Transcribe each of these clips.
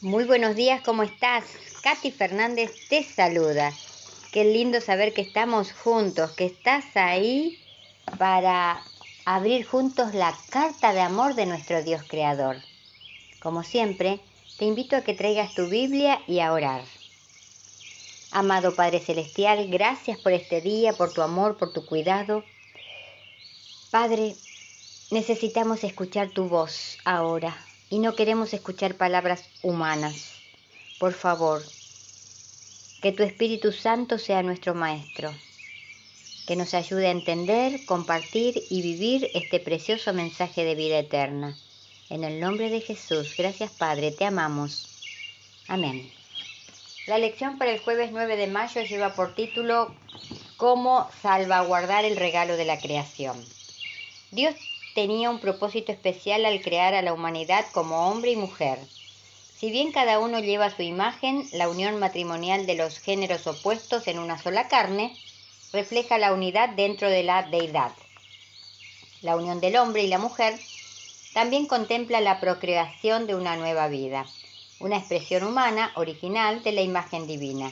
Muy buenos días, ¿cómo estás? Katy Fernández te saluda. Qué lindo saber que estamos juntos, que estás ahí para abrir juntos la carta de amor de nuestro Dios Creador. Como siempre, te invito a que traigas tu Biblia y a orar. Amado Padre Celestial, gracias por este día, por tu amor, por tu cuidado. Padre, necesitamos escuchar tu voz ahora y no queremos escuchar palabras humanas. Por favor, que tu Espíritu Santo sea nuestro Maestro, que nos ayude a entender, compartir y vivir este precioso mensaje de vida eterna. En el nombre de Jesús, gracias Padre, te amamos. Amén. La lección para el jueves 9 de mayo lleva por título ¿Cómo salvaguardar el regalo de la creación? Dios tenía un propósito especial al crear a la humanidad como hombre y mujer. Si bien cada uno lleva a su imagen, la unión matrimonial de los géneros opuestos en una sola carne refleja la unidad dentro de la deidad. La unión del hombre y la mujer también contempla la procreación de una nueva vida, una expresión humana original de la imagen divina.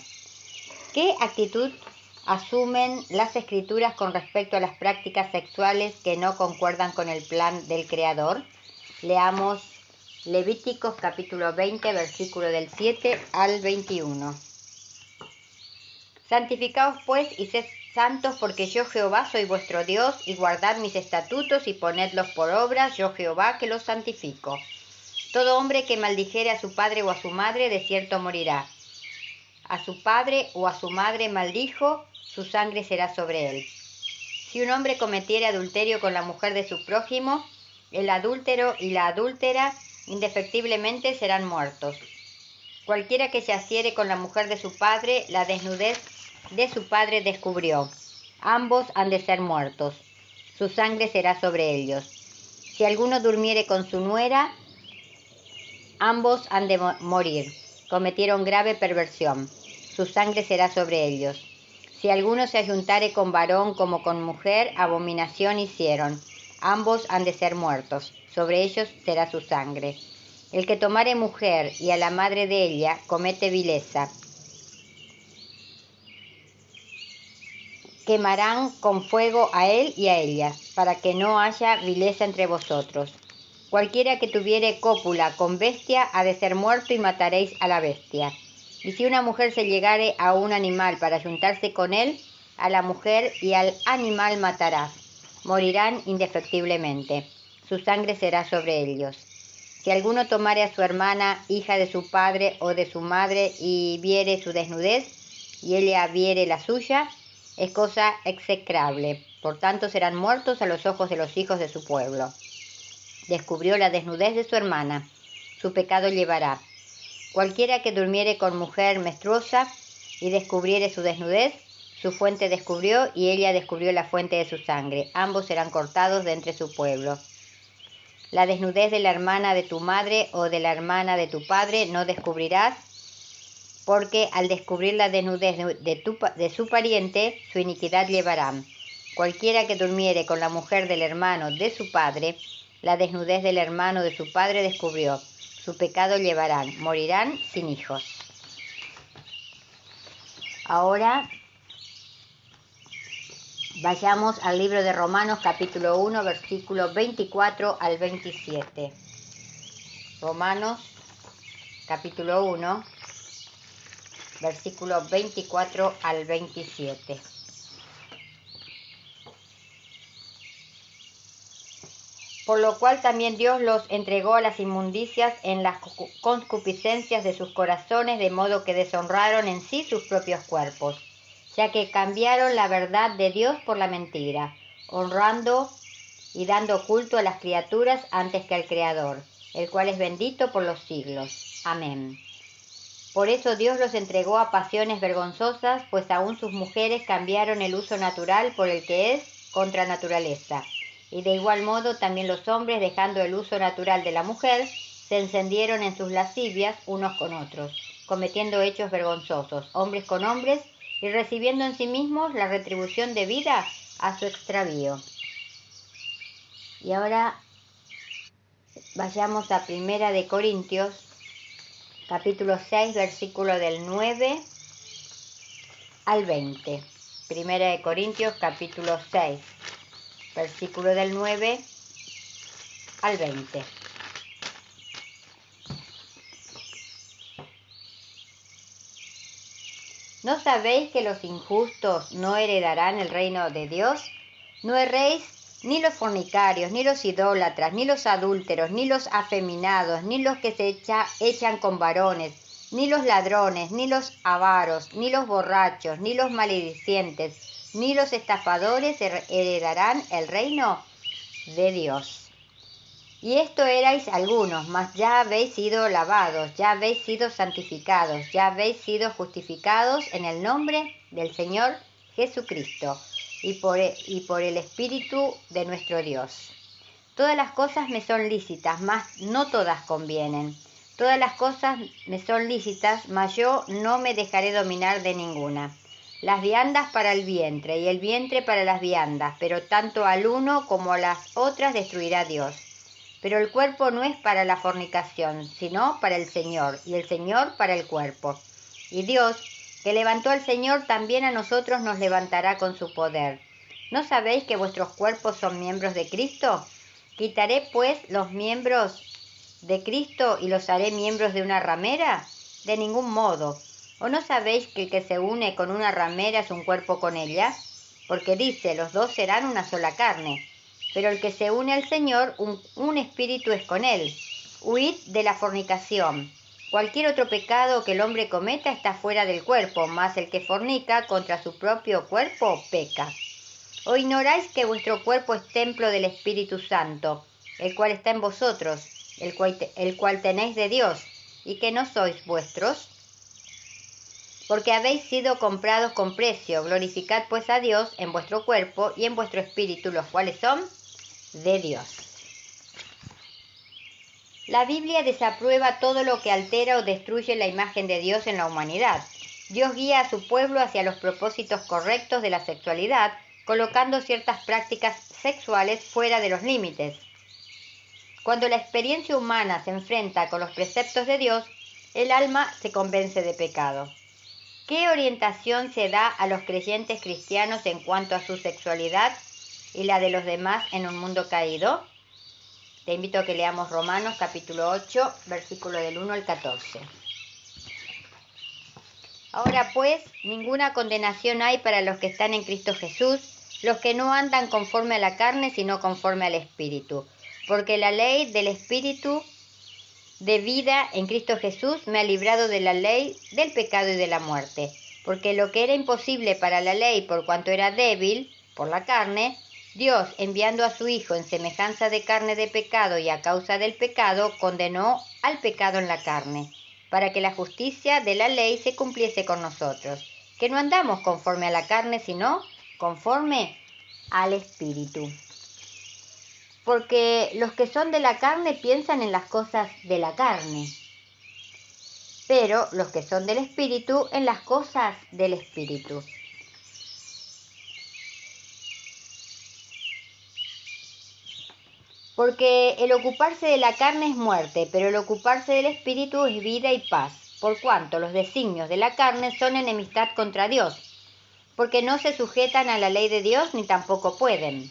¿Qué actitud asumen las Escrituras con respecto a las prácticas sexuales que no concuerdan con el plan del Creador? Leamos Levíticos capítulo 20, versículo del 7 al 21. Santificaos pues y sed santos, porque yo Jehová soy vuestro Dios, y guardad mis estatutos y ponedlos por obra, yo Jehová que los santifico. Todo hombre que maldijere a su padre o a su madre, de cierto morirá. A su padre o a su madre maldijo, su sangre será sobre él. Si un hombre cometiere adulterio con la mujer de su prójimo, el adúltero y la adúltera indefectiblemente serán muertos. Cualquiera que se asiere con la mujer de su padre, la desnudez de su padre descubrió. Ambos han de ser muertos. Su sangre será sobre ellos. Si alguno durmiere con su nuera, ambos han de morir. Cometieron grave perversión. Su sangre será sobre ellos. Si alguno se ayuntare con varón como con mujer, abominación hicieron. Ambos han de ser muertos. Sobre ellos será su sangre. El que tomare mujer y a la madre de ella comete vileza. Quemarán con fuego a él y a ella, para que no haya vileza entre vosotros. Cualquiera que tuviere cópula con bestia ha de ser muerto, y mataréis a la bestia. Y si una mujer se llegare a un animal para juntarse con él, a la mujer y al animal matará. Morirán indefectiblemente. Su sangre será sobre ellos. Si alguno tomare a su hermana, hija de su padre o de su madre, y viere su desnudez, y ella viere la suya, es cosa execrable. Por tanto serán muertos a los ojos de los hijos de su pueblo. Descubrió la desnudez de su hermana. Su pecado llevará. Cualquiera que durmiere con mujer menstruosa y descubriere su desnudez, su fuente descubrió, y ella descubrió la fuente de su sangre. Ambos serán cortados de entre su pueblo. La desnudez de la hermana de tu madre o de la hermana de tu padre no descubrirás, porque al descubrir la desnudez de su pariente, su iniquidad llevarán. Cualquiera que durmiere con la mujer del hermano de su padre, la desnudez del hermano de su padre descubrió. Su pecado llevarán, morirán sin hijos. Ahora vayamos al libro de Romanos capítulo 1, versículo 24 al 27. Romanos capítulo 1, versículo 24 al 27. Por lo cual también Dios los entregó a las inmundicias en las concupiscencias de sus corazones, de modo que deshonraron en sí sus propios cuerpos, ya que cambiaron la verdad de Dios por la mentira, honrando y dando culto a las criaturas antes que al Creador, el cual es bendito por los siglos. Amén. Por eso Dios los entregó a pasiones vergonzosas, pues aún sus mujeres cambiaron el uso natural por el que es contra naturaleza. Y de igual modo también los hombres, dejando el uso natural de la mujer, se encendieron en sus lascivias unos con otros, cometiendo hechos vergonzosos, hombres con hombres, y recibiendo en sí mismos la retribución debida a su extravío. Y ahora vayamos a 1 de Corintios, capítulo 6, versículo del 9 al 20. Primera de Corintios, capítulo 6, versículo del 9 al 20. ¿No sabéis que los injustos no heredarán el reino de Dios? No erréis ni los fornicarios, ni los idólatras, ni los adúlteros, ni los afeminados, ni los que se echan con varones, ni los ladrones, ni los avaros, ni los borrachos, ni los maledicientes, ni los estafadores heredarán el reino de Dios. Y esto erais algunos, mas ya habéis sido lavados, ya habéis sido santificados, ya habéis sido justificados en el nombre del Señor Jesucristo y por el Espíritu de nuestro Dios. Todas las cosas me son lícitas, mas no todas convienen. Todas las cosas me son lícitas, mas yo no me dejaré dominar de ninguna. Las viandas para el vientre y el vientre para las viandas, pero tanto al uno como a las otras destruirá Dios. Pero el cuerpo no es para la fornicación, sino para el Señor, y el Señor para el cuerpo. Y Dios, que levantó al Señor, también a nosotros nos levantará con su poder. ¿No sabéis que vuestros cuerpos son miembros de Cristo? ¿Quitaré, pues, los miembros de Cristo y los haré miembros de una ramera? De ningún modo. ¿O no sabéis que el que se une con una ramera es un cuerpo con ella? Porque dice, los dos serán una sola carne. Pero el que se une al Señor, un espíritu es con él. Huid de la fornicación. Cualquier otro pecado que el hombre cometa está fuera del cuerpo, mas el que fornica contra su propio cuerpo peca. ¿O ignoráis que vuestro cuerpo es templo del Espíritu Santo, el cual está en vosotros, el cual tenéis de Dios, y que no sois vuestros? Porque habéis sido comprados con precio. Glorificad pues a Dios en vuestro cuerpo y en vuestro espíritu, los cuales son de Dios. La Biblia desaprueba todo lo que altera o destruye la imagen de Dios en la humanidad. Dios guía a su pueblo hacia los propósitos correctos de la sexualidad, colocando ciertas prácticas sexuales fuera de los límites. Cuando la experiencia humana se enfrenta con los preceptos de Dios, el alma se convence de pecado. ¿Qué orientación se da a los creyentes cristianos en cuanto a su sexualidad y la de los demás en un mundo caído? Te invito a que leamos Romanos capítulo 8, versículo del 1 al 14. Ahora pues, ninguna condenación hay para los que están en Cristo Jesús, los que no andan conforme a la carne, sino conforme al Espíritu. Porque la ley del Espíritu de vida en Cristo Jesús me ha librado de la ley del pecado y de la muerte. Porque lo que era imposible para la ley, por cuanto era débil, por la carne, Dios, enviando a su Hijo en semejanza de carne de pecado y a causa del pecado, condenó al pecado en la carne, para que la justicia de la ley se cumpliese con nosotros, que no andamos conforme a la carne, sino conforme al Espíritu. Porque los que son de la carne piensan en las cosas de la carne, pero los que son del Espíritu en las cosas del Espíritu. Porque el ocuparse de la carne es muerte, pero el ocuparse del Espíritu es vida y paz, por cuanto los designios de la carne son enemistad contra Dios, porque no se sujetan a la ley de Dios ni tampoco pueden.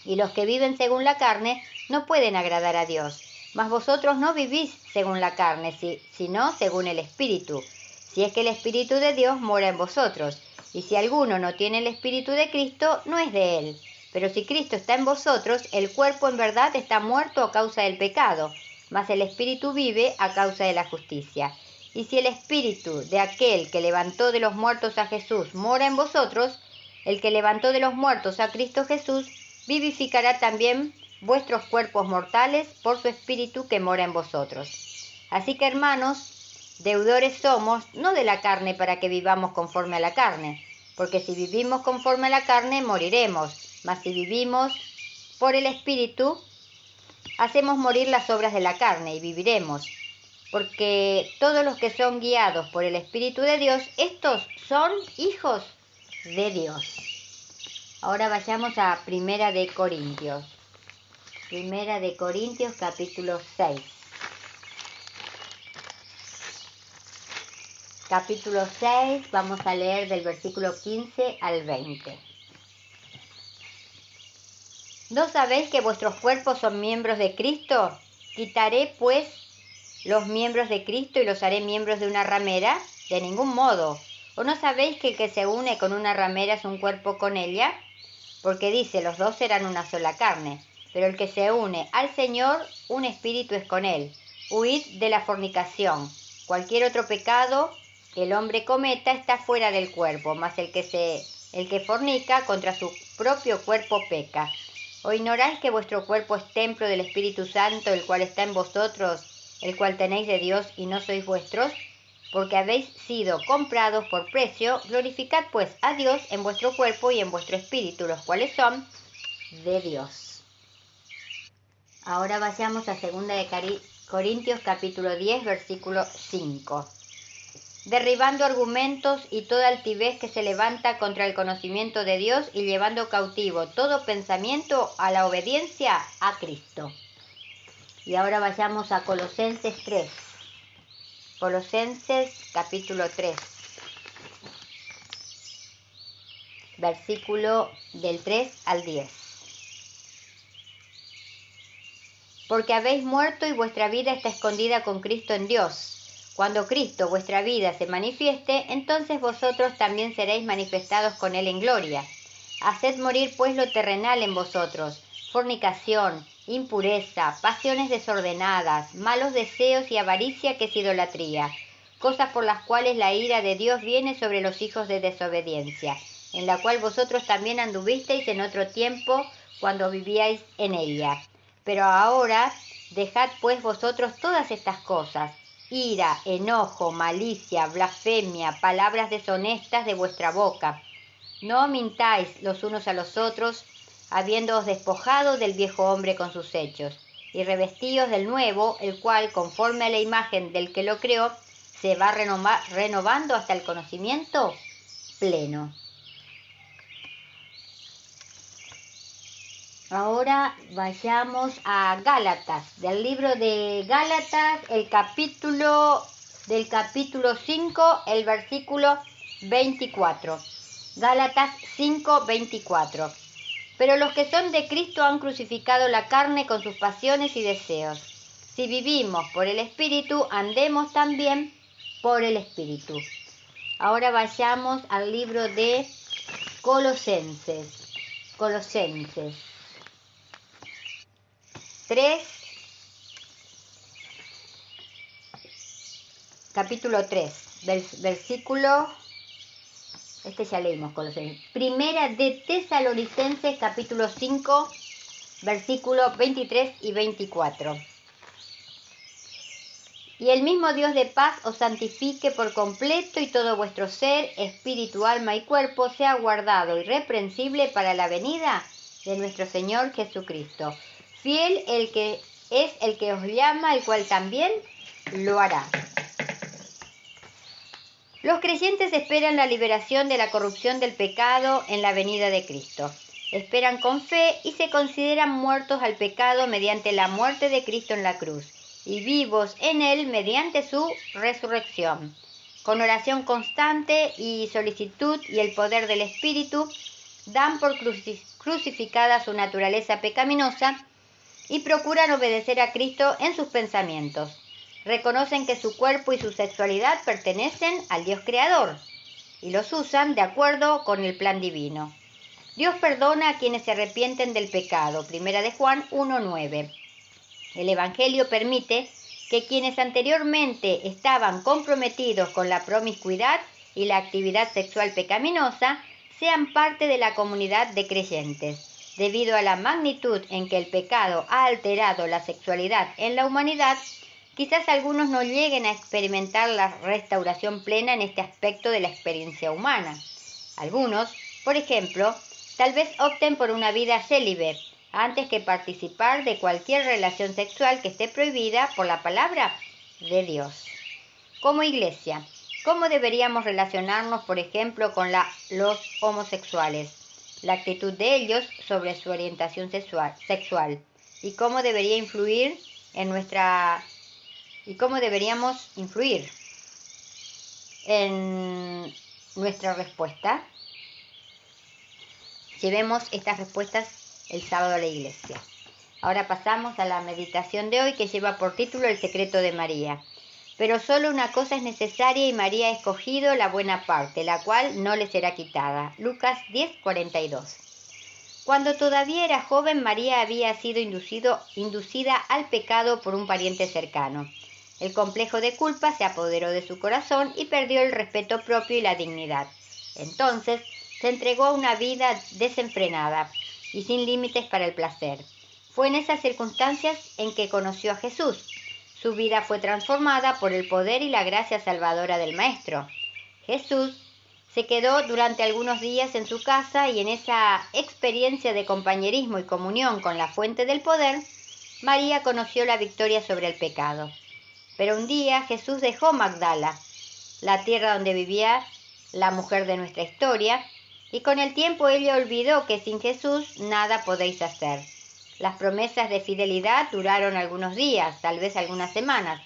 Y los que viven según la carne no pueden agradar a Dios. Mas vosotros no vivís según la carne, sino según el Espíritu, si es que el Espíritu de Dios mora en vosotros. Y si alguno no tiene el Espíritu de Cristo, no es de él. Pero si Cristo está en vosotros, el cuerpo en verdad está muerto a causa del pecado, mas el Espíritu vive a causa de la justicia. Y si el Espíritu de aquel que levantó de los muertos a Jesús mora en vosotros, el que levantó de los muertos a Cristo Jesús vivificará también vuestros cuerpos mortales por su Espíritu que mora en vosotros. Así que, hermanos, deudores somos, no de la carne para que vivamos conforme a la carne, porque si vivimos conforme a la carne, moriremos. Mas si vivimos por el Espíritu, hacemos morir las obras de la carne y viviremos. Porque todos los que son guiados por el Espíritu de Dios, estos son hijos de Dios. Ahora vayamos a Primera de Corintios. Primera de Corintios capítulo 6. capítulo 6, vamos a leer del versículo 15 al 20. ¿No sabéis que vuestros cuerpos son miembros de Cristo? ¿Quitaré, pues, los miembros de Cristo y los haré miembros de una ramera? De ningún modo. ¿O no sabéis que el que se une con una ramera es un cuerpo con ella? Porque dice, los dos serán una sola carne. Pero el que se une al Señor, un espíritu es con él. Huid de la fornicación. Cualquier otro pecado que el hombre cometa está fuera del cuerpo, mas el que fornica contra su propio cuerpo peca. ¿O ignoráis que vuestro cuerpo es templo del Espíritu Santo, el cual está en vosotros, el cual tenéis de Dios y no sois vuestros? Porque habéis sido comprados por precio. Glorificad pues a Dios en vuestro cuerpo y en vuestro espíritu, los cuales son de Dios. Ahora vayamos a 2 de Corintios capítulo 10, versículo 5. Derribando argumentos y toda altivez que se levanta contra el conocimiento de Dios y llevando cautivo todo pensamiento a la obediencia a Cristo. Y ahora vayamos a Colosenses 3. Colosenses capítulo 3. Versículo del 3 al 10. Porque habéis muerto y vuestra vida está escondida con Cristo en Dios. Cuando Cristo, vuestra vida, se manifieste, entonces vosotros también seréis manifestados con Él en gloria. Haced morir pues lo terrenal en vosotros: fornicación, impureza, pasiones desordenadas, malos deseos y avaricia, que es idolatría, cosas por las cuales la ira de Dios viene sobre los hijos de desobediencia, en la cual vosotros también anduvisteis en otro tiempo cuando vivíais en ella. Pero ahora dejad pues vosotros todas estas cosas: ira, enojo, malicia, blasfemia, palabras deshonestas de vuestra boca. No mintáis los unos a los otros, habiéndoos despojado del viejo hombre con sus hechos, y revestíos del nuevo, el cual, conforme a la imagen del que lo creó, se va renovando hasta el conocimiento pleno. Ahora vayamos a Gálatas, del libro de Gálatas, del capítulo 5, el versículo 24. Gálatas 5, 24. Pero los que son de Cristo han crucificado la carne con sus pasiones y deseos. Si vivimos por el Espíritu, andemos también por el Espíritu. Ahora vayamos al libro de Colosenses. Colosenses 3, capítulo 3, versículo, ya leímos Colosenses. Primera de Tesalonicenses, capítulo 5, versículos 23 y 24. Y el mismo Dios de paz os santifique por completo, y todo vuestro ser, espíritu, alma y cuerpo sea guardado irreprensible para la venida de nuestro Señor Jesucristo. Fiel el que es el que os llama, el cual también lo hará. Los creyentes esperan la liberación de la corrupción del pecado en la venida de Cristo. Esperan con fe y se consideran muertos al pecado mediante la muerte de Cristo en la cruz, y vivos en Él mediante su resurrección. Con oración constante y solicitud y el poder del Espíritu, dan por crucificada su naturaleza pecaminosa y procuran obedecer a Cristo en sus pensamientos. Reconocen que su cuerpo y su sexualidad pertenecen al Dios Creador y los usan de acuerdo con el plan divino. Dios perdona a quienes se arrepienten del pecado. 1 de Juan 1:9. El Evangelio permite que quienes anteriormente estaban comprometidos con la promiscuidad y la actividad sexual pecaminosa sean parte de la comunidad de creyentes. Debido a la magnitud en que el pecado ha alterado la sexualidad en la humanidad, quizás algunos no lleguen a experimentar la restauración plena en este aspecto de la experiencia humana. Algunos, por ejemplo, tal vez opten por una vida célibe antes que participar de cualquier relación sexual que esté prohibida por la palabra de Dios. Como iglesia, ¿cómo deberíamos relacionarnos, por ejemplo, con los homosexuales? La actitud de ellos sobre su orientación sexual y cómo debería influir en nuestra y cómo deberíamos influir. en nuestra respuesta. Llevemos estas respuestas el sábado a la iglesia. Ahora pasamos a la meditación de hoy, que lleva por título El secreto de María. Pero solo una cosa es necesaria y María ha escogido la buena parte, la cual no le será quitada. Lucas 10:42. Cuando todavía era joven, María había sido inducida al pecado por un pariente cercano. El complejo de culpa se apoderó de su corazón y perdió el respeto propio y la dignidad. Entonces se entregó a una vida desenfrenada y sin límites para el placer. Fue en esas circunstancias en que conoció a Jesús. Su vida fue transformada por el poder y la gracia salvadora del Maestro. Jesús se quedó durante algunos días en su casa y en esa experiencia de compañerismo y comunión con la fuente del poder, María conoció la victoria sobre el pecado. Pero un día Jesús dejó Magdala, la tierra donde vivía la mujer de nuestra historia, y con el tiempo ella olvidó que sin Jesús nada podéis hacer. Las promesas de fidelidad duraron algunos días, tal vez algunas semanas,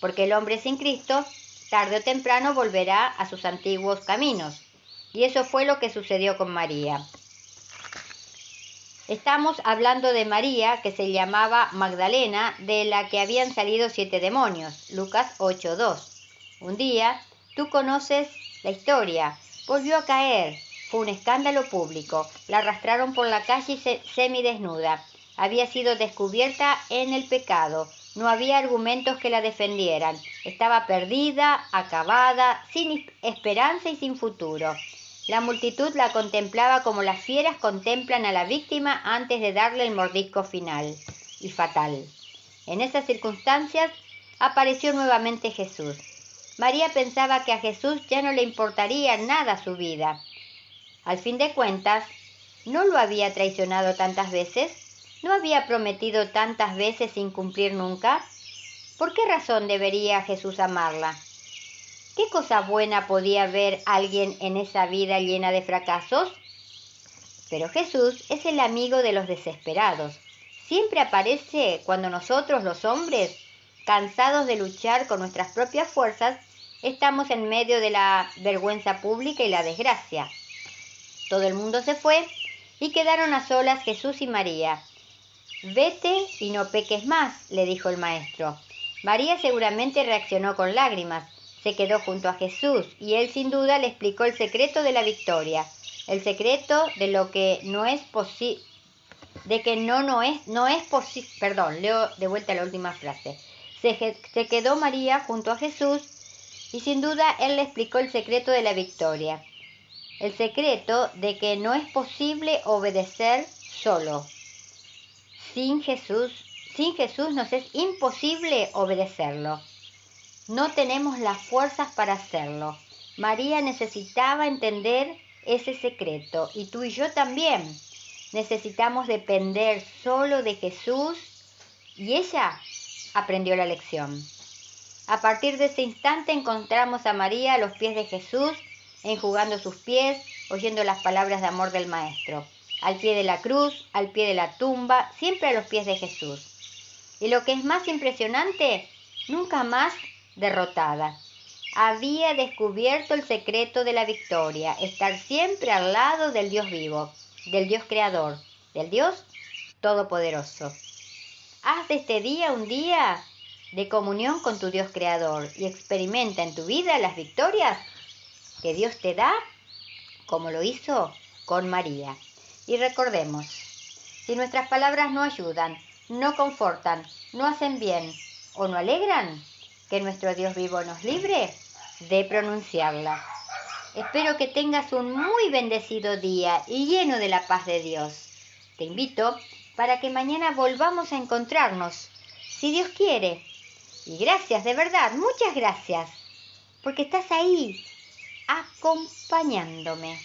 porque el hombre sin Cristo tarde o temprano volverá a sus antiguos caminos. Y eso fue lo que sucedió con María. Estamos hablando de María, que se llamaba Magdalena, de la que habían salido 7 demonios. Lucas 8:2. Un día, tú conoces la historia, volvió a caer. Fue un escándalo público. La arrastraron por la calle semidesnuda. Había sido descubierta en el pecado. No había argumentos que la defendieran. Estaba perdida, acabada, sin esperanza y sin futuro. La multitud la contemplaba como las fieras contemplan a la víctima antes de darle el mordisco final y fatal. En esas circunstancias apareció nuevamente Jesús. María pensaba que a Jesús ya no le importaría nada su vida. Al fin de cuentas, ¿no lo había traicionado tantas veces? ¿No había prometido tantas veces sin cumplir nunca? ¿Por qué razón debería Jesús amarla? ¿Qué cosa buena podía ver alguien en esa vida llena de fracasos? Pero Jesús es el amigo de los desesperados. Siempre aparece cuando nosotros, los hombres, cansados de luchar con nuestras propias fuerzas, estamos en medio de la vergüenza pública y la desgracia. Todo el mundo se fue y quedaron a solas Jesús y María. Vete y no peques más, le dijo el maestro. María seguramente reaccionó con lágrimas. Se quedó junto a Jesús y él sin duda le explicó el secreto de la victoria, el secreto de lo que no es posible, de que no es posible, perdón, leo de vuelta la última frase. Se quedó María junto a Jesús y sin duda él le explicó el secreto de la victoria, el secreto de que no es posible obedecer solo. Sin Jesús nos es imposible obedecerlo. No tenemos las fuerzas para hacerlo. María necesitaba entender ese secreto y tú y yo también. Necesitamos depender solo de Jesús y ella aprendió la lección. A partir de ese instante encontramos a María a los pies de Jesús, enjugando sus pies, oyendo las palabras de amor del Maestro. Al pie de la cruz, al pie de la tumba, siempre a los pies de Jesús. Y lo que es más impresionante, nunca más derrotada. Había descubierto el secreto de la victoria, estar siempre al lado del Dios vivo, del Dios creador, del Dios todopoderoso. Haz de este día un día de comunión con tu Dios creador y experimenta en tu vida las victorias que Dios te da, como lo hizo con María. Y recordemos, si nuestras palabras no ayudan, no confortan, no hacen bien o no alegran, que nuestro Dios vivo nos libre de pronunciarlas. Espero que tengas un muy bendecido día y lleno de la paz de Dios. Te invito para que mañana volvamos a encontrarnos, si Dios quiere. Y gracias, de verdad, muchas gracias, porque estás ahí, acompañándome.